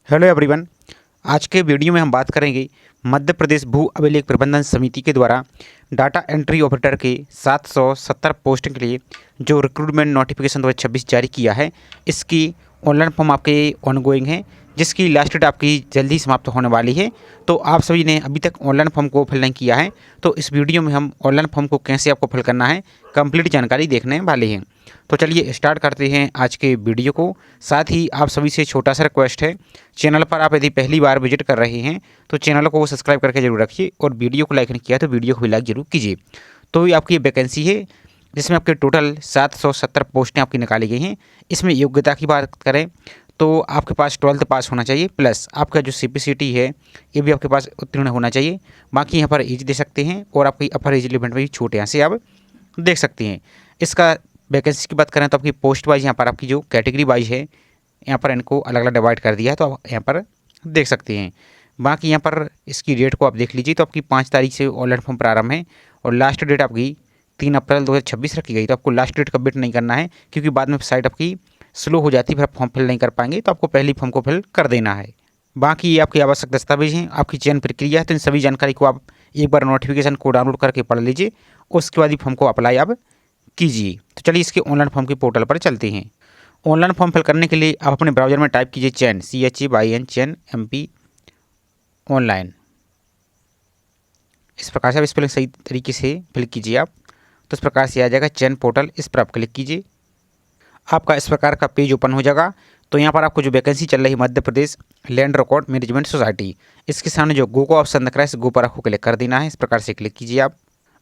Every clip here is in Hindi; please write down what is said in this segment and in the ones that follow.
Hello everyone. आज के वीडियो में हम बात करेंगे मध्य प्रदेश भू अभिलेख प्रबंधन समिति के द्वारा डाटा एंट्री ऑपरेटर के 770 पोस्ट के लिए जो रिक्रूटमेंट नोटिफिकेशन 2026 जारी किया है, इसकी ऑनलाइन फॉर्म आपके ऑनगोइंग है, जिसकी लास्ट डेट आपकी जल्दी समाप्त होने वाली है। तो आप सभी ने अभी तक ऑनलाइन फॉर्म को फिल नहीं किया है, तो इस वीडियो में हम ऑनलाइन फॉर्म को कैसे आपको फिल करना है कंप्लीट जानकारी देखने वाले हैं। तो चलिए स्टार्ट करते हैं आज के वीडियो को। साथ ही आप सभी से छोटा सा रिक्वेस्ट है, चैनल पर आप यदि पहली बार विजिट कर रहे हैं तो चैनल को सब्सक्राइब करके जरूर रखिए, और वीडियो को लाइक नहीं किया तो वीडियो को भी लाइक जरूर कीजिए। तो ये आपकी वैकेंसी है जिसमें आपके टोटल 770 पोस्टें आपकी निकाली गई हैं। इसमें योग्यता की बात करें तो आपके पास 12th पास होना चाहिए, प्लस आपका जो CPCT है ये भी आपके पास उत्तीर्ण होना चाहिए। बाकी यहाँ पर एज दे सकते हैं, और आपकी अपर एज लिमिट में भी छूट यहाँ से आप देख सकते हैं। इसका वैकेंसी की बात करें तो आपकी पोस्ट वाइज यहाँ पर आपकी जो कैटेगरी वाइज है यहाँ पर इनको अलग अलग डिवाइड कर दिया है, तो आप यहाँ पर देख सकते हैं। बाकी यहाँ पर इसकी डेट को आप देख लीजिए, तो आपकी 5 तारीख से ऑनलाइन फॉर्म प्रारंभ है और लास्ट डेट आपकी 3 अप्रैल 2026 रखी गई। तो आपको लास्ट डेट का वेट नहीं करना है, क्योंकि बाद में साइट आपकी स्लो हो जाती है, फिर आप फॉर्म फिल नहीं कर पाएंगे। तो आपको पहली फॉर्म को फिल कर देना है। बाकी ये आपके आवश्यक दस्तावेज हैं, आपकी चयन प्रक्रिया है, तो इन सभी जानकारी को आप एक बार नोटिफिकेशन को डाउनलोड करके पढ़ लीजिए, उसके बाद ही फॉर्म को अप्लाई आप कीजिए। तो चलिए इसके ऑनलाइन फॉर्म के पोर्टल पर चलते हैं। ऑनलाइन फॉर्म फिल करने के लिए आप अपने ब्राउजर में टाइप कीजिए चैन CHAYN चैन MP ऑनलाइन। इस प्रकार से आप स्पेलिंग सही तरीके से फिल कीजिए आप, तो इस प्रकार से आ जाएगा चैन पोर्टल। इस पर आप क्लिक कीजिए, आपका इस प्रकार का पेज ओपन हो जाएगा। तो यहाँ पर आपको जो वैकेंसी चल रही है Madhya Pradesh land record management society, इसके सामने जो गो का ऑप्शन दिख रहा है इस गो पर आपको क्लिक कर देना है। इस प्रकार से क्लिक कीजिए आप,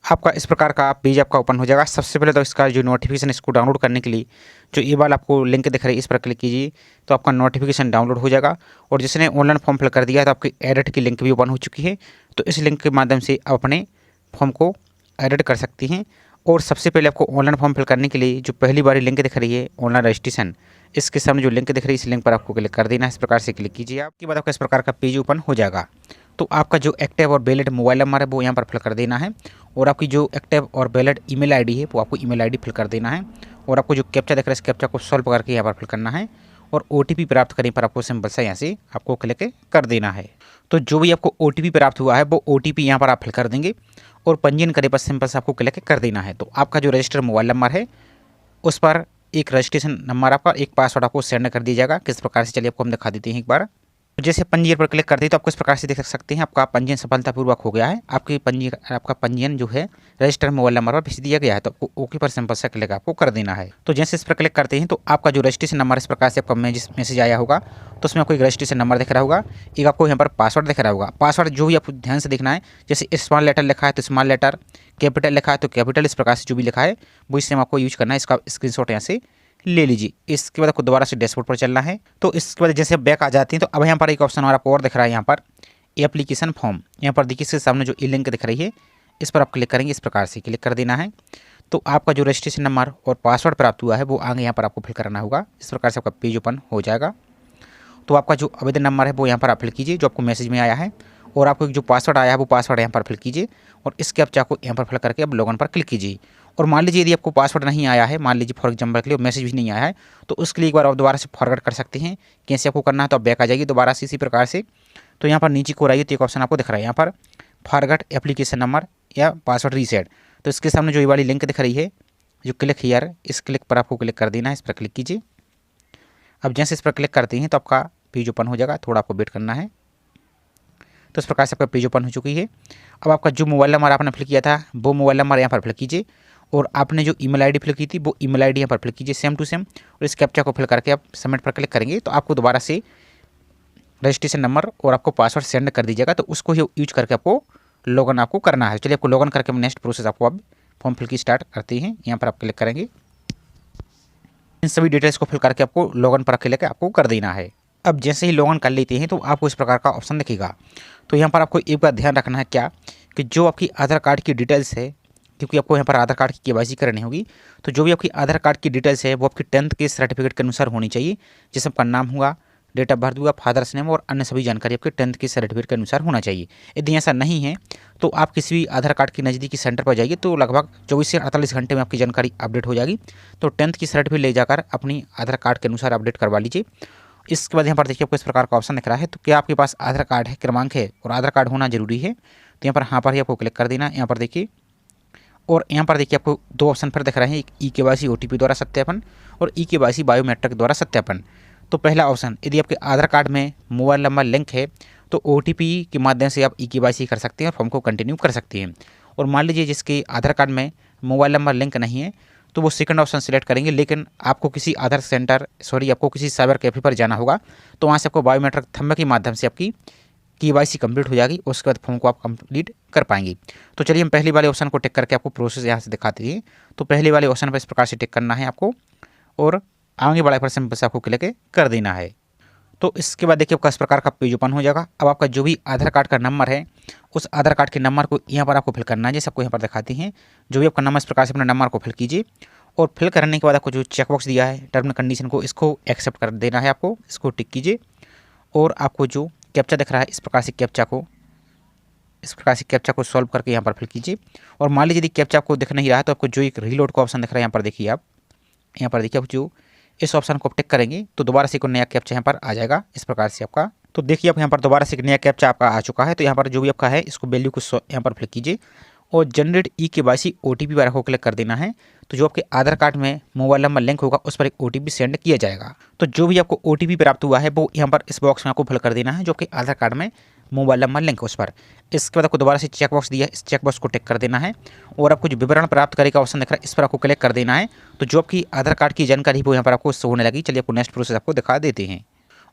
आपका इस प्रकार का पेज आपका ओपन हो जाएगा। सबसे पहले तो इसका जो नोटिफिकेशन इसको डाउनलोड करने के लिए जो ये वाला आपको लिंक दिख रहा है इस पर क्लिक कीजिए, तो आपका नोटिफिकेशन डाउनलोड हो जाएगा। और जिसने ऑनलाइन फॉर्म फिल कर दिया है तो आपकी एडिट की लिंक भी ओपन हो चुकी है, तो इस लिंक के माध्यम से आप अपने फॉर्म को एडिट कर सकती हैं। और सबसे पहले आपको ऑनलाइन फॉर्म फिल करने के लिए जो पहली बार लिंक दिख रही है ऑनलाइन रजिस्ट्रेशन, इसके सामने जो लिंक दिख रही है इस लिंक पर आपको क्लिक कर देना है। इस प्रकार से क्लिक कीजिए, आपके बाद आपका इस प्रकार का पेज ओपन हो जाएगा। तो आपका जो एक्टिव और वैलिड मोबाइल नंबर है वो यहाँ पर फिल कर देना है, और आपकी जो एक्टिव और वैलिड ईमेल आईडी है वो आपको ईमेल आईडी फिल कर देना है। और आपको जो कैप्चा दिख रहा है इस कैप्चा को सॉल्व करके यहाँ पर फिल करना है, और OTP प्राप्त करने पर आपको सिंपल सा यहाँ से आपको क्लिक कर देना है। तो जो भी आपको OTP प्राप्त हुआ है वो OTP यहाँ पर आप फिल कर देंगे, और पंजीयन करने पर सिंपल से आपको क्लिक कर देना है। तो आपका जो रजिस्टर्ड मोबाइल नंबर है उस पर एक रजिस्ट्रेशन नंबर आपका, एक पासवर्ड आपको सेंड कर दिया जाएगा। किस प्रकार से चलिए आपको हम दिखा देते हैं एक बार। तो जैसे पंजीयन पर क्लिक करते हैं तो आपको इस प्रकार से देख सकते हैं आपका पंजीयन सफलतापूर्वक हो गया है। आपका पंजीयन जो है रजिस्टर्ड मोबाइल नंबर पर भेज दिया गया है, तो आपको ओके पर सिंपल से क्लिक आपको कर देना है। तो जैसे इस पर क्लिक करते हैं तो आपका जो रजिस्ट्रेशन नंबर इस प्रकार से आपका मैसेज आया होगा, तो उसमें आपको एक रजिस्ट्रेशन नंबर दिख रहा होगा, एक आपको यहाँ पर पासवर्ड दिख रहा होगा। पासवर्ड जो भी आपको ध्यान से देखना है, जैसे स्मॉल लेटर लिखा है तो स्मॉल लेटर, कैपिटल लिखा है तो कैपिटल, इस प्रकार से जो भी लिखा है वो इससे आपको यूज करना है। इसका स्क्रीनशॉट यहाँ से ले लीजिए। इसके बाद आपको दोबारा से डैशबोर्ड पर चलना है। तो इसके बाद जैसे बैक आ जाती हैं तो अब यहाँ पर एक ऑप्शन और दिख रहा है, यहाँ पर एप्लीकेशन फॉर्म। यहाँ पर देखिए इसके सामने जो लिंक दिख रही है इस पर आप क्लिक करेंगे, इस प्रकार से क्लिक कर देना है। तो आपका जो रजिस्ट्रेशन नंबर और पासवर्ड प्राप्त हुआ है वो आगे यहाँ पर आपको फिल करना होगा। इस प्रकार से आपका पेज ओपन हो जाएगा। तो आपका जो आवेदन नंबर है वो यहाँ पर आप फिल कीजिए जो आपको मैसेज में आया है, और आपको जो पासवर्ड आया है वो पासवर्ड यहाँ पर फिल कीजिए, और इस कैप्चा को यहाँ पर फिल करके अब लॉगिन पर क्लिक कीजिए। और मान लीजिए यदि आपको पासवर्ड नहीं आया है, मान लीजिए फॉर एग्जाम्पल के लिए मैसेज भी नहीं आया है, तो उसके लिए एक बार आप दोबारा से फॉरवर्ड कर सकते हैं। कैसे आपको करना है तो आप बैक आ जाइए दोबारा से इसी प्रकार से। तो यहाँ पर नीचे को आइए तो एक ऑप्शन आपको दिख रहा है यहाँ पर फॉरगेट एप्लीकेशन नंबर या पासवर्ड रीसेट। तो इसके सामने जो ये वाली लिंक दिख रही है जो क्लिक हियर, इस क्लिक पर आपको क्लिक कर देना है। इस पर क्लिक कीजिए। अब जैसे इस पर क्लिक करते हैं तो आपका पेज ओपन हो जाएगा, थोड़ा आपको वेट करना है। तो इस प्रकार से आपका पेज ओपन हो चुकी है। अब आपका जो मोबाइल नंबर आपने फिल किया था वो मोबाइल नंबर यहाँ पर फिल कीजिए, और आपने जो ईमेल आईडी फिल की थी वो ईमेल आईडी यहाँ पर फिल कीजिए सेम टू सेम, और इस कैप्चा को फिल करके आप सबमिट पर क्लिक करेंगे तो आपको दोबारा से रजिस्ट्रेशन नंबर और आपको पासवर्ड सेंड कर दीजिएगा। तो उसको ही यूज करके आपको लॉगिन आपको करना है। चलिए आपको लॉगिन करके नेक्स्ट प्रोसेस आपको अब फॉर्म फिल की स्टार्ट करते हैं। यहाँ पर आप क्लिक करेंगे, इन सभी डिटेल्स को फिल करके आपको लॉगिन पर क्लिक आपको कर देना है। अब जैसे ही लॉगिन कर लेते हैं तो आपको इस प्रकार का ऑप्शन दिखेगा। तो यहाँ पर आपको एक बात ध्यान रखना है क्या, कि जो आपकी आधार कार्ड की डिटेल्स है, क्योंकि आपको यहाँ पर आधार कार्ड की KYC करनी होगी, तो जो भी आपकी आधार कार्ड की डिटेल्स है वो आपकी 10th के सर्टिफिकेट के अनुसार होनी चाहिए। जैसे आपका नाम हुआ, डेट ऑफ बर्थ हुआ, फादर्स नेम और अन्य सभी जानकारी आपके 10th के सर्टिफिकेट के अनुसार होना चाहिए। यदि ऐसा नहीं है तो आप किसी भी आधार कार्ड के नज़दीकी सेंटर पर जाइए, तो लगभग 24 से 48 घंटे में आपकी जानकारी अपडेट हो जाएगी। तो 10th की सर्टिफिकेट ले जाकर अपनी आधार कार्ड के अनुसार अपडेट करवा लीजिए। इसके बाद यहाँ पर देखिए आपको इस प्रकार का ऑप्शन दिख रहा है। तो क्या आपके पास आधार कार्ड है, क्रमांक है और आधार कार्ड होना जरूरी है। तो यहाँ पर ही आपको क्लिक कर देना है। यहाँ पर देखिए, और यहाँ पर देखिए आपको दो ऑप्शन फिर दिख रहे हैं, एक ई-केवाईसी ओटीपी द्वारा सत्यापन और ई-केवाईसी बायोमेट्रिक द्वारा सत्यापन। तो पहला ऑप्शन, यदि आपके आधार कार्ड में मोबाइल नंबर लिंक है तो ओटीपी के माध्यम से आप ई-केवाईसी कर सकते हैं और फॉर्म को कंटिन्यू कर सकते हैं। और मान लीजिए जिसके आधार कार्ड में मोबाइल नंबर लिंक नहीं है तो वो सेकंड ऑप्शन सेलेक्ट करेंगे, लेकिन आपको किसी आधार सेंटर आपको किसी साइबर कैफे पर जाना होगा। तो वहाँ से आपको बायोमेट्रिक थंब के माध्यम से आपकी केवाईसी कंप्लीट हो जाएगी, उसके बाद फॉर्म को आप कंप्लीट कर पाएंगे। तो चलिए हम पहले वाले ऑप्शन को टिक करके आपको प्रोसेस यहाँ से दिखाते हैं। तो पहले वाले ऑप्शन पर इस प्रकार से टिक करना है आपको और आगे वाले पर सिंपल से आपको क्लिक कर देना है। तो इसके बाद देखिए आपका इस प्रकार का पेज ओपन हो जाएगा। अब आपका जो भी आधार कार्ड का नंबर है उस आधार कार्ड के नंबर को यहाँ पर आपको फिल करना है, जैसे आपको यहाँ पर दिखाते हैं। जो भी आपका नंबर, इस प्रकार से अपने नंबर को फिल कीजिए और फिल करने के बाद आपको जो चेकबॉक्स दिया है टर्म एंड कंडीशन को, इसको एक्सेप्ट कर देना है आपको, इसको टिक कीजिए। और आपको जो कैप्चा दिख रहा है इस प्रकार से कैप्चा को सॉल्व करके यहाँ पर फिल कीजिए। और मान लीजिए यदि कैप्चा आपको दिख नहीं रहा है तो आपको जो एक रीलोड का ऑप्शन दिख रहा है यहाँ पर देखिए आप जो इस ऑप्शन को टिक करेंगे तो दोबारा से एक नया कैप्चा यहाँ पर आ जाएगा इस प्रकार से आपका। तो देखिए आप यहाँ पर दोबारा से एक नया कैप्चा आपका आ चुका है। तो यहाँ पर जो भी आपका है इसको वैल्यू को यहाँ पर फिल कीजिए और जनरेट ई-केवाईसी ओटीपी पर आपको क्लिक कर देना है। तो जो आपके आधार कार्ड में मोबाइल नंबर लिंक होगा उस पर एक ओटीपी सेंड किया जाएगा। तो जो भी आपको ओटीपी प्राप्त हुआ है वो यहाँ पर इस बॉक्स में आपको फिल कर देना है, जो आपके आधार कार्ड में मोबाइल नंबर लिंक है उस पर। इसके बाद आपको दोबारा से चेकबॉक्स दिया है, इस चेकबॉक्स को टिक कर देना है और आपको जो विवरण प्राप्त करेगा ऑप्शन दिख रहा है इस पर आपको क्लिक कर देना है। तो जो आपकी आधार कार्ड की जानकारी वो यहाँ पर आपको होने लगी। चलिए आपको नेक्स्ट प्रोसेस आपको दिखा देते हैं।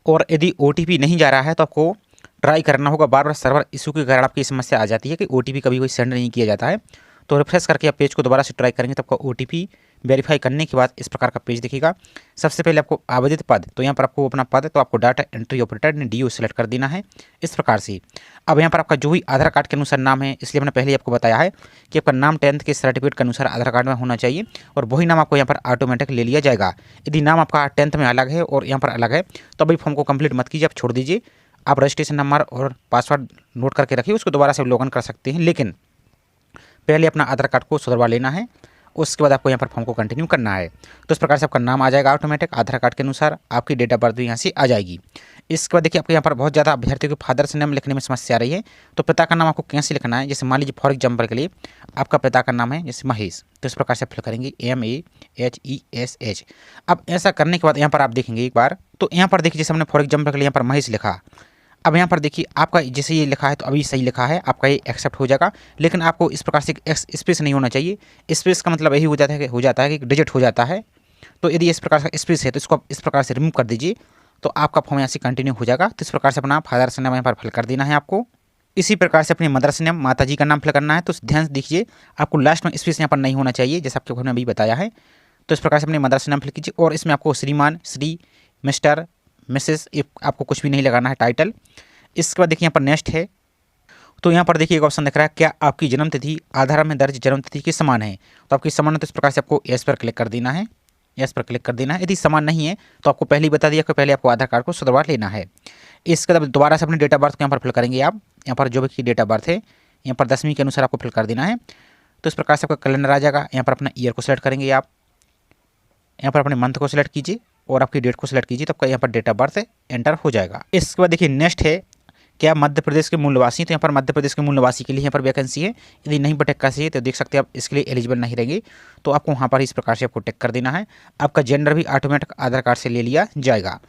और यदि ओटीपी नहीं जा रहा है तो आपको ट्राई करना होगा, बार बार सर्वर इशू के कारण आपकी समस्या आ जाती है कि ओटीपी कभी कोई सेंड नहीं किया जाता है। तो रिफ्रेश करके आप पेज को दोबारा से ट्राई करेंगे तो आपका ओटीपी वेरीफाई करने के बाद इस प्रकार का पेज दिखेगा। सबसे पहले आपको आवेदित पद, तो यहाँ पर आपको अपना पद, तो आपको डाटा एंट्री ऑपरेटर ने डीओ सेलेक्ट कर देना है इस प्रकार से। अब यहाँ पर आपका जो भी आधार कार्ड के अनुसार नाम है, इसलिए मैंने पहले आपको बताया है कि आपका नाम 10th के सर्टिफिकेट के अनुसार आधार कार्ड में होना चाहिए और वही नाम आपको यहाँ पर ऑटोमेटिक ले लिया जाएगा। यदि नाम आपका 10th में अलग है और यहाँ पर अलग है तो अभी फॉर्म को कंप्लीट मत कीजिए, आप छोड़ दीजिए। आप रजिस्ट्रेशन नंबर और पासवर्ड नोट करके रखिए, उसको दोबारा से लॉगिन कर सकते हैं, लेकिन पहले अपना आधार कार्ड को सुधरवा लेना है। उसके बाद आपको यहाँ पर फॉर्म को कंटिन्यू करना है। तो इस प्रकार से आपका नाम आ जाएगा ऑटोमेटिक आधार कार्ड के अनुसार, आपकी डेट ऑफ बर्थ भी यहाँ से आ जाएगी। इसके बाद देखिए आपको यहाँ पर बहुत ज़्यादा अभ्यर्थियों के फादर्स नेम लिखने में समस्या आ रही है। तो पिता का नाम आपको कैसे लिखना है, जैसे मान लीजिए फॉर एग्जाम्पल के लिए आपका पिता का नाम है जैसे महेश, तो इस प्रकार से फिल करेंगे MEHESH। अब ऐसा करने के बाद यहाँ पर आप देखेंगे एक बार, तो यहाँ पर देखिए जैसे हमने फॉर एग्जाम्पल के लिए यहाँ पर महेश लिखा। अब यहाँ पर देखिए आपका जैसे ये लिखा है तो अभी सही लिखा है, आपका ये एक्सेप्ट हो जाएगा, लेकिन आपको इस प्रकार से स्पेस नहीं होना चाहिए। स्पेस का मतलब यही हो जाता है कि डिजिट हो जाता है। तो यदि इस प्रकार का स्पेस है तो इसको आप इस प्रकार से रिमूव कर दीजिए, तो आपका फॉर्म यहाँ से कंटिन्यू हो जाएगा। तो इस प्रकार से अपना फादर्स नेम यहाँ पर फिल कर देना है आपको। इसी प्रकार से अपने मदर्स नेम, माता जी का नाम फिल करना है। तो ध्यान से देखिए आपको लास्ट में स्पेस यहाँ पर नहीं होना चाहिए, जैसे आपके घर में अभी बताया है। तो इस प्रकार से अपने मदर्स नेम फिल कीजिए और इसमें आपको श्रीमान, श्री, मिस्टर, मिसेस, आपको कुछ भी नहीं लगाना है टाइटल। इसके बाद देखिए यहाँ पर नेक्स्ट है, तो यहाँ पर देखिए एक ऑप्शन दिख रहा है, क्या आपकी जन्म तिथि आधार में दर्ज जन्म तिथि के समान है। तो आपकी समान है तो इस प्रकार से आपको यस पर क्लिक कर देना है, यस पर क्लिक कर देना है। यदि समान नहीं है तो आपको पहले ही बता दिया कि पहले आपको आधार कार्ड को सुधरवा लेना है। इसके बाद दोबारा से अपनी डेट ऑफ बर्थ को यहाँ पर फिल करेंगे आप। यहाँ पर जो भी डेट ऑफ बर्थ है यहाँ पर 10वीं के अनुसार आपको फिल कर देना है। तो इस प्रकार से आपका कैलेंडर आ जाएगा। यहाँ पर अपना ईयर को सिलेक्ट करेंगे आप, यहाँ पर अपने मंथ को सिलेक्ट कीजिए और आपकी डेट को सिलेक्ट कीजिए, तो आपका यहाँ पर डेट ऑफ बर्थ एंटर हो जाएगा। इसके बाद देखिए नेक्स्ट है, क्या मध्य प्रदेश के मूल निवासी। तो यहाँ पर मध्य प्रदेश के मूल निवासी के लिए यहाँ पर वैकेंसी है। यदि नहीं पर टिक कर चाहिए तो देख सकते हैं आप इसके लिए एलिजिबल नहीं रहेंगे, तो आपको वहाँ पर इस प्रकार से आपको टिक कर देना है। आपका जेंडर भी ऑटोमेटिक आधार कार्ड से ले लिया जाएगा।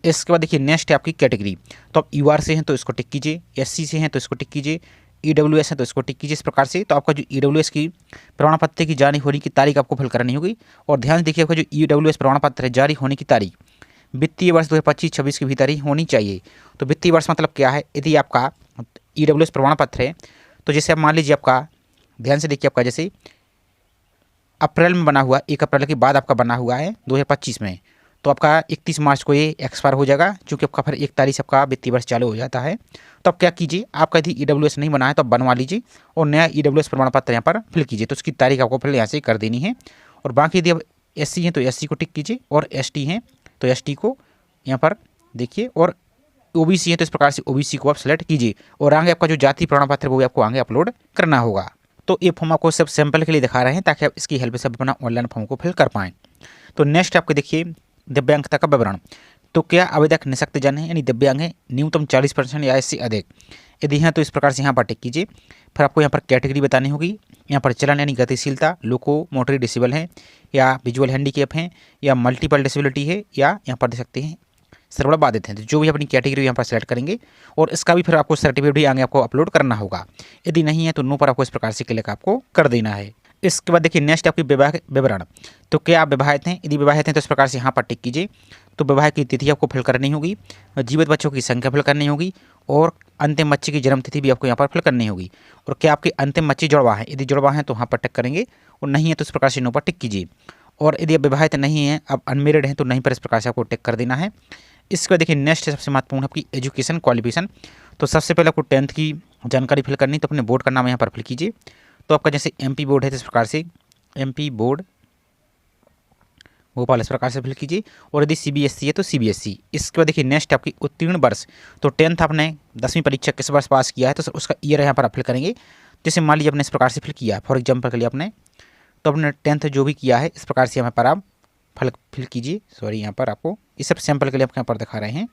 इसके बाद देखिए नेक्स्ट है आपकी कैटेगरी। तो आप UR से हैं तो इसको टिक कीजिए, SC से हैं तो इसको टिक कीजिए, EWS है तो इसको टिक कीजिए इस प्रकार से। तो आपका जो EWS की प्रमाण पत्र की जारी होने की तारीख आपको फिल करनी होगी। और ध्यान से देखिए आपका जो EWS प्रमाण पत्र है जारी होने की तारीख वित्तीय वर्ष 2025-26 के भीतर ही होनी चाहिए। तो वित्तीय वर्ष मतलब क्या है, यदि आपका EWS प्रमाण पत्र है तो जैसे आप मान लीजिए आपका, ध्यान से देखिए आपका जैसे अप्रैल में बना हुआ, 1 अप्रैल के बाद आपका बना हुआ है 2025 में, तो आपका 31 मार्च को ये एक्सपायर हो जाएगा, क्योंकि आपका फिर 1 तारीख से आपका वित्तीय वर्ष चालू हो जाता है। तो आप क्या कीजिए, आपका यदि EWS नहीं बना है तो आप बनवा लीजिए और नया EWS प्रमाण पत्र यहाँ पर फिल कीजिए। तो उसकी तारीख आपको फिर यहाँ से कर देनी है। और बाकी यदि आप SC हैं तो SC को टिक कीजिए और ST हैं तो ST को यहाँ पर देखिए, और OBC है तो इस प्रकार से OBC को आप सेलेक्ट कीजिए। और आगे आपका जो जाति प्रमाण पत्र वो भी आपको आगे अपलोड करना होगा। तो ये फॉर्म आपको सिर्फ सैंपल के लिए दिखा रहे हैं ताकि आप इसकी हेल्प से अपना ऑनलाइन फॉर्म को फिल कर पाएँ। तो नेक्स्ट आपको देखिए दिव्यांगता का विवरण। तो क्या आवेदक निःशक्तजन है यानी दिव्यांग है, न्यूनतम 40% या इससे अधिक, यदि हैं तो इस प्रकार से यहाँ पर टिक कीजिए। फिर आपको यहाँ पर कैटेगरी बतानी होगी, यहाँ पर चलन यानी गतिशीलता, लोको मोटरी डिसेबल है या विजुअल हैंडीकैप हैं या मल्टीपल डिसेबिलिटी है या यहाँ पर दे सकते हैं सर्वोदय बाधित हैं। तो जो भी अपनी कैटेगरी यहाँ पर सेलेक्ट करेंगे और इसका भी फिर आपको सर्टिफिकेट भी आगे आपको अपलोड करना होगा। यदि नहीं है तो नो पर आपको इस प्रकार से क्लिक आपको कर देना है। इसके बाद देखिए नेक्स्ट आपकी विवाह विवरण। तो क्या आप विवाहित हैं? यदि विवाहित हैं तो इस प्रकार से यहाँ पर टिक कीजिए। तो विवाह की तिथि आपको फिल करनी होगी, जीवित बच्चों की संख्या फिल करनी होगी और अंतिम बच्चे की जन्म तिथि भी आपको यहाँ पर फिल करनी होगी। और क्या आपके अंतिम बच्चे जुड़वा है? यदि जुड़वा है तो वहाँ पर टिक करेंगे और नहीं है तो इस प्रकार से नो पर टिक कीजिए। और यदि आप विवाहित नहीं हैं, आप अनमेरिड हैं तो नहीं पर इस प्रकार से आपको टिक कर देना है। इसके बाद देखिए नेक्स्ट सबसे महत्वपूर्ण आपकी एजुकेशन क्वालिफिकेशन। तो सबसे पहले आपको 10th की जानकारी फिल करनी, तो अपने बोर्ड का नाम यहाँ पर फिल कीजिए। तो आपका जैसे MP बोर्ड है तो इस प्रकार से MP बोर्ड भोपाल इस प्रकार से फिल कीजिए। और यदि CBSE है तो CBSE। इसके बाद देखिए नेक्स्ट आपकी उत्तीर्ण वर्ष। तो 10th आपने 10वीं परीक्षा किस वर्ष पास किया है तो उसका ईयर यहाँ पर आप फिल करेंगे। जैसे मान लीजिए आपने इस प्रकार से फिल किया, फॉर एग्जाम्पल के लिए आपने तो अपने 10th जो भी किया है इस प्रकार से यहाँ पर आप फिल कीजिए। सॉरी, यहाँ पर आपको इस सब सैंपल के लिए आपको यहाँ पर दिखा रहे हैं।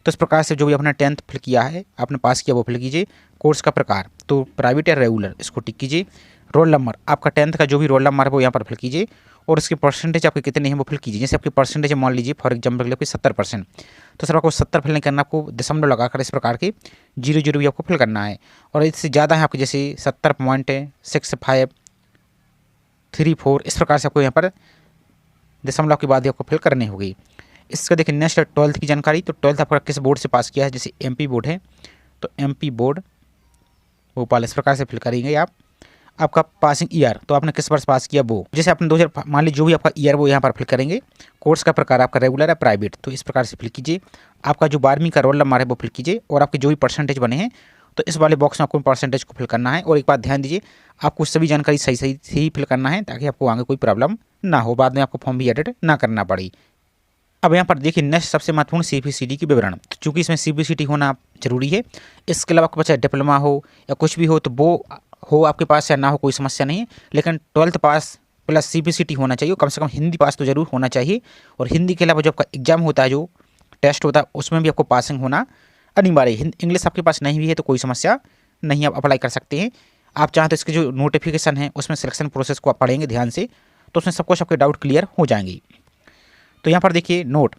तो इस प्रकार से जो भी आपने 10th फिल किया है, आपने पास किया वो फिल कीजिए। कोर्स का प्रकार तो प्राइवेट या रेगुलर, इसको टिक कीजिए। रोल नंबर, आपका 10th का जो भी रोल नंबर है वो यहाँ पर फिल कीजिए। और उसकी परसेंटेज आपके कितने हैं वो फिल कीजिए। जैसे आपकी परसेंटेज मान लीजिए फॉर एग्जाम्पल के लिए आपकी 70%, तो सर आपको 70 फिल नहीं करना, आपको दशमलव लगाकर इस प्रकार के 00 भी आपको फिल करना है। और इससे ज़्यादा है आपके जैसे 70.6534 इस प्रकार से आपको यहाँ पर दशमलव के बाद ही आपको फिल करनी होगी। इसका देखिए नेक्स्ट 12th की जानकारी। तो 12th आपका किस बोर्ड से पास किया है? जैसे MP बोर्ड है तो MP बोर्ड भोपाल इस प्रकार से फिल करेंगे आप। आपका पासिंग ईयर तो आपने किस वर्ष पास किया वो, जैसे आपने 2000 मान लीजिए जो भी आपका ईयर वो यहाँ पर फिल करेंगे। कोर्स का प्रकार आपका रेगुलर है प्राइवेट, तो इस प्रकार से फिल कीजिए। आपका जो 12वीं का रोल नंबर है वो फिल कीजिए और आपके जो भी परसेंटेज बने हैं तो इस वाले बॉक्स में आपको परसेंटेज को फिल करना है। और एक बात ध्यान दीजिए, आपको सभी जानकारी सही सही से ही फिल करना है ताकि आपको आगे कोई प्रॉब्लम ना हो, बाद में आपको फॉर्म भी एडिट ना करना पड़े। अब यहाँ पर देखिए नेक्स्ट सबसे महत्वपूर्ण CPCT की विवरण। तो चूँकि इसमें CPCT होना जरूरी है, इसके अलावा आपके पास डिप्लोमा हो या कुछ भी हो तो वो हो आपके पास या ना हो कोई समस्या नहीं है, लेकिन 12th पास प्लस CPCT होना चाहिए। कम से कम हिंदी पास तो जरूर होना चाहिए। और हिंदी के अलावा जो आपका एग्जाम होता है, जो टेस्ट होता है, उसमें भी आपको पासिंग होना अनिवार्य है। इंग्लिश आपके पास नहीं भी है तो कोई समस्या नहीं, आप अप्लाई कर सकते हैं। आप चाहें तो इसके जो नोटिफिकेशन है उसमें सिलेक्शन प्रोसेस को आप पढ़ेंगे ध्यान से, तो उसमें सब कुछ आपके डाउट क्लियर हो जाएंगे। तो यहाँ पर देखिए नोट,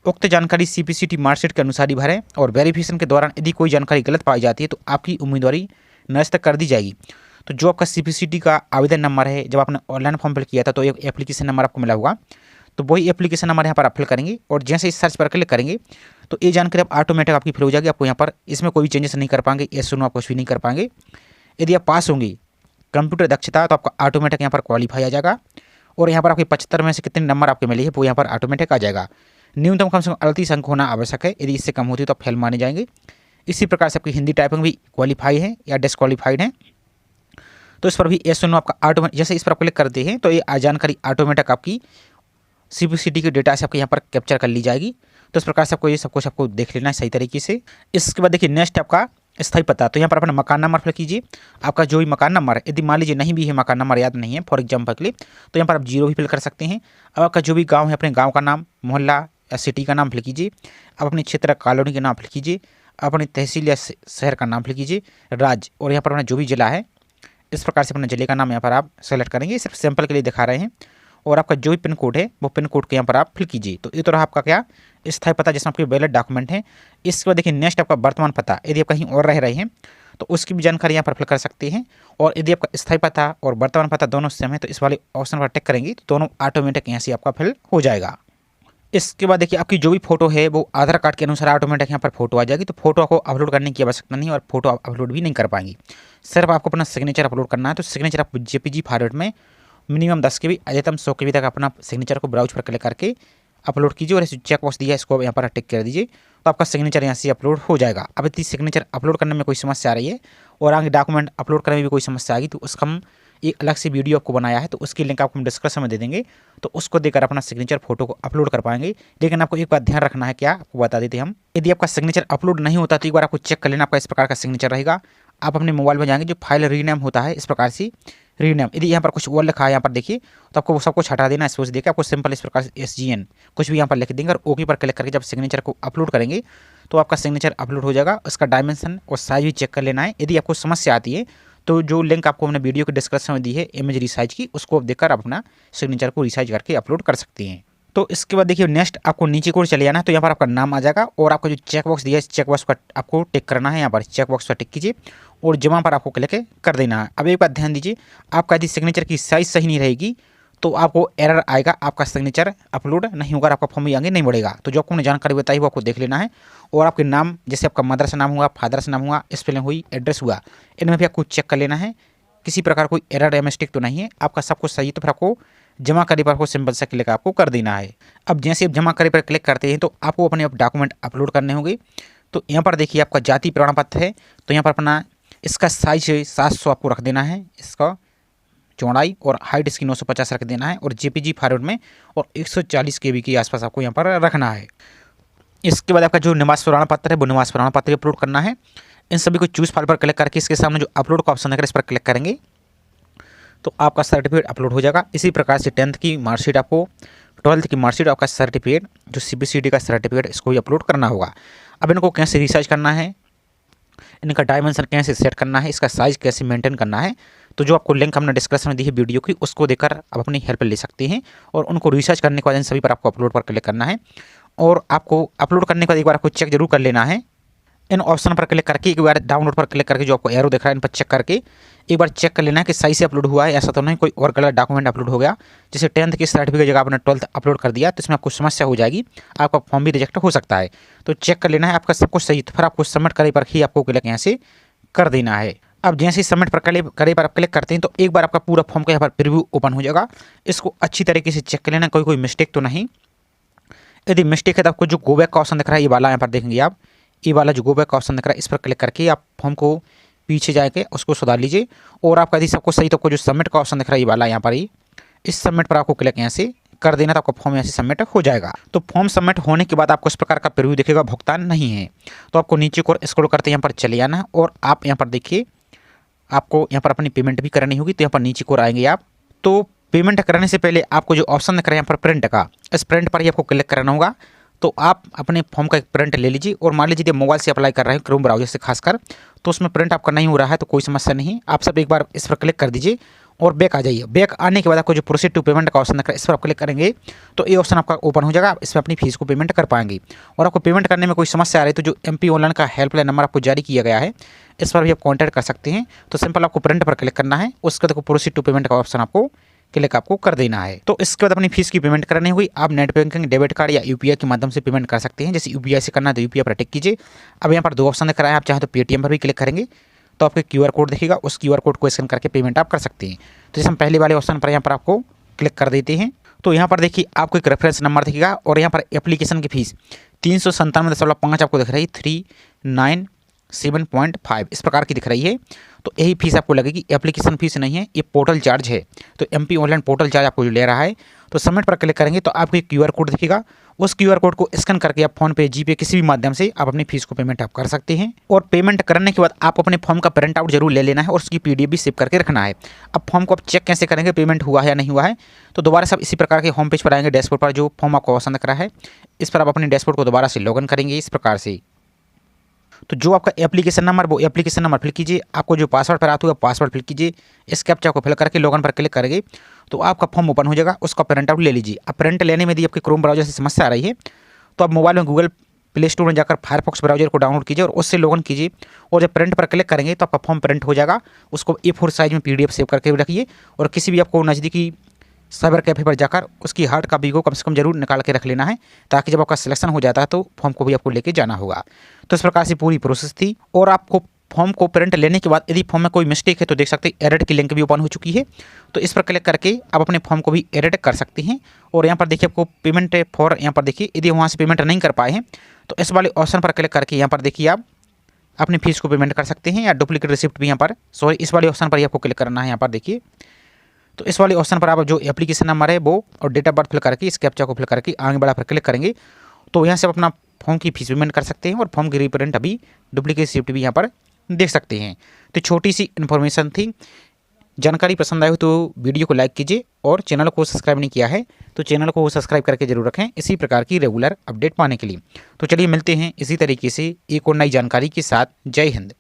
उक्त जानकारी CPCT मार्कशीट के अनुसार ही भरें और वेरिफिकेशन के दौरान यदि कोई जानकारी गलत पाई जाती है तो आपकी उम्मीदवारी निरस्त कर दी जाएगी। तो जो आपका CPCT का आवेदन नंबर है, जब आपने ऑनलाइन फॉर्म फिल किया था तो एक एप्लीकेशन नंबर आपको मिला होगा, तो वही एप्लीकेशन नंबर यहाँ पर आप फिल करेंगे और जैसे इस सर्च पर क्लिक करेंगे तो ये जानकारी आप ऑटोमेटिक आपकी फिल हो जाएगी। आपको यहाँ पर इसमें कोई भी चेंजेस नहीं कर पाएंगे, ये सुनो आप कुछ भी नहीं कर पाएंगे। यदि आप पास होंगे कंप्यूटर दक्षता तो आपका ऑटोमेटिक यहाँ पर क्वालिफाई आ जाएगा। और यहाँ पर आपके 75 में से कितने नंबर आपके मिले हैं वो यहाँ पर ऑटोमेटिक आ जाएगा। न्यूनतम कम से कम 38 अंक होना आवश्यक है, यदि इससे कम होती है तो आप फेल माने जाएंगे। इसी प्रकार से आपकी हिंदी टाइपिंग भी क्वालिफाई है या डिसक्वालीफाइड है, तो इस पर भी ये सुनो आपका ऑटोमेटिक, जैसे इस पर क्लिक करते हैं तो ये जानकारी ऑटोमेटिक आपकी CPCT के डेटा से आपके यहाँ पर कैप्चर कर ली जाएगी। तो इस प्रकार से आपको ये सब कुछ आपको देख लेना है सही तरीके से। इसके बाद देखिए नेक्स्ट आपका स्थायी पता। तो यहाँ पर अपना मकान नंबर फिल कीजिए। आपका जो भी मकान नंबर है, यदि मान लीजिए नहीं भी है मकान नंबर याद नहीं है फॉर एग्जाम्पल के लिए, तो यहाँ पर आप 0 भी फिल कर सकते हैं। अब आपका जो भी गांव है अपने गांव का नाम, मोहल्ला या सिटी का नाम फिल कीजिए। अब अपने क्षेत्र कॉलोनी के नाम फिल कीजिए। अपनी तहसील या शहर का नाम फिल कीजिए। राज्य और यहाँ पर अपना जो भी जिला है इस प्रकार से अपने जिले का नाम यहाँ पर आप सेलेक्ट करेंगे, सिर्फ सैंपल के लिए दिखा रहे हैं। और आपका जो भी पिन कोड है वो पिन कोड के यहाँ पर आप फिल कीजिए। तो ये तो रहा आपका क्या स्थायी पता जिसमें आपके वैलिड डॉक्यूमेंट है। इसके बाद देखिए नेक्स्ट आपका वर्तमान पता, यदि आप कहीं और रह रहे हैं तो उसकी भी जानकारी यहाँ पर फिल कर सकते हैं। और यदि आपका स्थायी पता और वर्तमान पता दोनों सेम है तो इस वाले ऑप्शन पर टिक करेंगे तो दोनों ऑटोमेटिक यहाँ से आपका फिल हो जाएगा। इसके बाद देखिए आपकी जो भी फोटो है वो आधार कार्ड के अनुसार ऑटोमेटिक यहाँ पर फोटो आ जाएगी। तो फोटो आपको अपलोड करने की आवश्यकता नहीं और फोटो आप अपलोड भी नहीं कर पाएंगे, सिर्फ आपको अपना सिग्नेचर अपलोड करना है। तो सिग्नेचर आप JPG फॉर्मेट में मिनिमम 10 KB अधिकतम 100 KB तक अपना सिग्नेचर को ब्राउज पर क्लिक करके अपलोड कीजिए और इसे चेक बॉक्स दिया है इसको यहाँ पर टिक कर दीजिए, तो आपका सिग्नेचर यहाँ से अपलोड हो जाएगा। अब यदि सिग्नेचर अपलोड करने में कोई समस्या आ रही है और आगे डॉक्यूमेंट अपलोड करने में भी कोई समस्या आएगी तो उसका हम एक अलग से वीडियो आपको बनाया है, तो उसकी लिंक आपको हम डिस्क्रिप्शन में दे देंगे, तो उसको देकर अपना सिग्नेचर फोटो को अपलोड कर पाएंगे। लेकिन आपको एक बात ध्यान रखना है, क्या आपको बता देते हम, यदि आपका सिग्नेचर अपलोड नहीं होता तो एक बार आपको चेक कर लेना आपका इस प्रकार का सिग्नेचर रहेगा। आप अपने मोबाइल में जाएंगे, जो फाइल रीनेम होता है इस प्रकार से रीनेम, यदि यहाँ पर कुछ और लिखा है यहाँ पर देखिए, तो आपको वो सब कुछ हटा देना है। सोच देखिए आपको सिंपल इस प्रकार से SGN कुछ भी यहाँ पर लिख देंगे और ओके पर क्लिक करके जब सिग्नेचर को अपलोड करेंगे तो आपका सिग्नेचर अपलोड हो जाएगा। उसका डायमेंशन और साइज भी चेक कर लेना है। यदि आपको समस्या आती है तो जो लिंक आपको हमने वीडियो के डिस्क्रिप्शन में दी है इमेज रिसाइज की, उसको आप देखकर आप अपना सिग्नेचर को रिसाइज करके अपलोड कर सकते हैं। तो इसके बाद देखिए नेक्स्ट आपको नीचे को चले जाना है। तो यहाँ पर आपका नाम आ जाएगा और आपको जो चेक बॉक्स दिया है इस चेक बॉक्स का आपको टिक करना है। यहाँ पर चेक बॉक्स पर टिक कीजिए और जमा पर आपको क्लिक कर देना है। अब एक बात ध्यान दीजिए, आपका यदि सिग्नेचर की साइज सही नहीं रहेगी तो आपको एरर आएगा, आपका सिग्नेचर अपलोड नहीं होगा, आपका फॉर्म भी आगे नहीं बढ़ेगा। तो जो आपको हमने जानकारी बताई वो आपको देख लेना है। और आपके नाम, जैसे आपका मदर से नाम हुआ, फादर से नाम हुआ, स्पेलिंग हुई, एड्रेस हुआ, इनमें भी आपको चेक कर लेना है किसी प्रकार कोई एरर या मिस्टेक तो नहीं है। आपका सब कुछ सही है तो फिर आपको जमा करे पर आपको सिंपल सा क्लिक आपको कर देना है। अब जैसे आप जमा करे पर क्लिक करते हैं तो आपको अपने डॉक्यूमेंट अपलोड करने होंगे। तो यहाँ पर देखिए आपका जाति प्रमाण पत्र है, तो यहाँ पर अपना इसका साइज 700 आपको रख देना है, इसका चौड़ाई, और हाइट इसकी 950 रख देना है और JPG फॉर्मेट में, और 140 KB के आसपास आपको यहाँ पर रखना है। इसके बाद आपका जो निवास प्रमाण पत्र है वो निवास प्रमाण पत्र अपलोड करना है। इन सभी को चूज फाइल पर क्लिक करके इसके सामने जो अपलोड का ऑप्शन है इस पर क्लिक करेंगे तो आपका सर्टिफिकेट अपलोड हो जाएगा। इसी प्रकार से 10th की मार्कशीट, आपको 12th की मार्कशीट, आपका सर्टिफिकेट जो CBCD का सर्टिफिकेट, इसको भी अपलोड करना होगा। अब इनको कैसे रिसाइज करना है, इनका डायमेंशन कैसे सेट करना है, इसका साइज कैसे मेंटेन करना है, तो जो आपको लिंक हमने डिस्क्रिप्शन में दी है वीडियो की, उसको देखकर आप अपनी हेल्प ले सकते हैं। और उनको रिसर्च करने के बाद इन सभी पर आपको अपलोड पर क्लिक करना है। और आपको अपलोड करने के बाद एक बार आपको चेक जरूर कर लेना है। इन ऑप्शन पर क्लिक करके एक बार डाउनलोड पर क्लिक करके जो आपको एरो दिख रहा है इन पर चेक करके एक बार चेक कर लेना है कि सही से अपलोड हुआ है, ऐसा तो नहीं कोई और गलत डॉक्यूमेंट अपलोड हो गया। जैसे 10th की सर्टिफिकेट की जगह आपने 12th अपलोड कर दिया तो इसमें आपको समस्या हो जाएगी, आपका फॉर्म भी रिजेक्ट हो सकता है। तो चेक कर लेना है आपका सब कुछ सही, तो फिर आपको सबमिट करे पर ही आपको क्लिक यहाँ से कर देना है। अब जैसे ही सबमिट पर करे पर आप क्लिक करते हैं तो एक बार आपका पूरा फॉर्म का यहाँ पर प्रीव्यू ओपन हो जाएगा। इसको अच्छी तरीके से चेक कर लेना, कोई मिस्टेक तो नहीं। यदि मिस्टेक है तो आपको जो गो बैक का ऑप्शन दिख रहा है ये वाला यहाँ पर देखेंगे आप, ये वाला जो गो बैक का ऑप्शन दिख रहा है इस पर क्लिक करके आप फॉर्म को पीछे जाके उसको सुधार लीजिए। और आपका यदि सबको सही तो आपको जो सबमिट का ऑप्शन दिख रहा है ये वाला यहाँ पर ही, इस सबमिट पर आपको क्लिक यहाँ से कर देना तो आपका फॉर्म यहाँ से सबमिट हो जाएगा। तो फॉर्म सबमिट होने के बाद आपको इस प्रकार का प्रीव्यू दिखेगा, भुगतान नहीं है। तो आपको नीचे को स्क्रॉल करते यहाँ पर चले आना है और आप यहाँ पर देखिए आपको यहाँ पर अपनी पेमेंट भी करनी होगी। तो यहाँ पर नीचे को आएंगे आप, तो पेमेंट करने से पहले आपको जो ऑप्शन दिख रहा है यहाँ पर प्रिंट का, इस प्रिंट पर ही आपको क्लिक करना होगा। तो आप अपने फॉर्म का एक प्रिंट ले लीजिए और मान लीजिए मोबाइल से अप्लाई कर रहे हैं क्रोम ब्राउजर से खासकर, तो उसमें प्रिंट आपका नहीं हो रहा है तो कोई समस्या नहीं, आप सब एक बार इस पर क्लिक कर दीजिए और बैक आ जाइए। बैक आने के बाद आपको जो प्रोसीड टू पेमेंट का ऑप्शन दिख रहा है इस पर आप क्लिक करेंगे तो ये ऑप्शन आपका ओपन हो जाएगा। आप इसमें अपनी फीस को पेमेंट कर पाएंगे। और आपको पेमेंट करने में कोई समस्या आ रही है तो जो MP ऑनलाइन का हेल्पलाइन नंबर आपको जारी किया गया है इस पर भी आप कॉन्टैक्ट कर सकते हैं। तो सिंपल आपको प्रिंट पर क्लिक करना है, उसके बाद प्रोसीड टू पेमेंट का ऑप्शन आपको क्लिक आपको कर देना है। तो इसके बाद अपनी फीस की पेमेंट करनी हुई, आप नेट बैंकिंग, डेबिट कार्ड या UPI के माध्यम से पेमेंट कर सकते हैं। जैसे UPI से करना है तो UPI पर टिक कीजिए। अब यहाँ पर दो ऑप्शन दिख रहा है, आप चाहे तो Paytm पर भी क्लिक करेंगे तो आपके QR कोड दिखेगा, उस QR कोड को स्कैन करके पेमेंट आप कर सकते हैं। तो जैसे हम पहले वाले ऑप्शन पर यहाँ पर आपको क्लिक कर देते हैं तो यहाँ पर देखिए आपको एक रेफरेंस नंबर दिखेगा और यहाँ पर एप्लीकेशन की फीस 397.5 आपको दिख रही है, 397.5 इस प्रकार की दिख रही है। तो यही फीस आपको लगेगी, एप्लीकेशन फीस नहीं है, ये पोर्टल चार्ज है। तो MP ऑनलाइन पोर्टल चार्ज आपको जो ले रहा है। तो सबमिट पर क्लिक करेंगे तो आपको एक QR कोड दिखेगा, उस QR कोड को स्कैन करके आप फोन पे, GPay किसी भी माध्यम से आप अपनी फीस को पेमेंट आप कर सकते हैं। और पेमेंट करने के बाद आप अपने फॉर्म का प्रिंट आउट जरूर ले लेना है और उसकी PDF भी सेव करके रखना है। अब फॉर्म को आप चेक कैसे करेंगे पेमेंट हुआ है या नहीं हुआ है, तो दोबारा सब इसी प्रकार के होम पेज पर आएंगे, डैशबोर्ड पर जो फॉर्म आपको ऑप्शन दिख रहा है इस पर आप अपने डैशबोर्ड को दोबारा से लॉगिन करेंगे इस प्रकार से। तो जो आपका एप्लीकेशन नंबर वो एप्लीकेशन नंबर फिल कीजिए, आपको जो पासवर्ड पर आता होगा पासवर्ड फिल कीजिए, इस कैप्चा को फिल करके लॉगिन पर क्लिक करेंगे तो आपका फॉर्म ओपन हो जाएगा, उसका प्रिंट आउट ले लीजिए। अब प्रिंट लेने में यदि आपके क्रोम ब्राउजर से समस्या आ रही है तो आप मोबाइल में गूगल प्ले स्टोर में जाकर फायरफॉक्स ब्राउजर को डाउनलोड कीजिए और उससे लॉगिन कीजिए और जब प्रिंट पर क्लिक करेंगे तो आपका फॉर्म प्रिंट हो जाएगा। उसको A4 साइज में PDF सेव करके रखिए और किसी भी आपको नज़दीकी साइबर कैफे पर जाकर उसकी हार्ड कॉपी को कम से कम जरूर निकाल के रख लेना है, ताकि जब आपका सिलेक्शन हो जाता है तो फॉर्म को भी आपको लेके जाना होगा। तो इस प्रकार से पूरी प्रोसेस थी। और आपको फॉर्म को प्रिंट लेने के बाद यदि फॉर्म में कोई मिस्टेक है तो देख सकते हैं एडिट की लिंक भी ओपन हो चुकी है। तो इस पर क्लिक करके आप अपने फॉर्म को भी एडिट कर सकते हैं। और यहाँ पर देखिए आपको पेमेंट फॉर, यहाँ पर देखिए यदि वहाँ से पेमेंट नहीं कर पाए हैं तो इस वाले ऑप्शन पर क्लिक करके यहाँ पर देखिए आप अपनी फीस को पेमेंट कर सकते हैं या डुप्लीकेट रिसिप्ट भी यहाँ पर, सॉरी इस वाले ऑप्शन पर ही आपको क्लिक करना है। यहाँ पर देखिए तो इस वाले ऑप्शन पर आप जो एप्लीकेशन नंबर है वो और डेट ऑफ बर्थ फिल करके इस कैप्चा को फिल करके आगे बढ़ा पर क्लिक करेंगे तो यहाँ से आप अपना फॉर्म की फीस पेमेंट कर सकते हैं और फॉर्म की रीप्रिंट अभी डुप्लीकेट रिसिप्ट भी यहाँ पर देख सकते हैं। तो छोटी सी इन्फॉर्मेशन थी, जानकारी पसंद आए हो तो वीडियो को लाइक कीजिए और चैनल को सब्सक्राइब नहीं किया है तो चैनल को सब्सक्राइब करके जरूर रखें इसी प्रकार की रेगुलर अपडेट पाने के लिए। तो चलिए मिलते हैं इसी तरीके से एक और नई जानकारी के साथ। जय हिंद।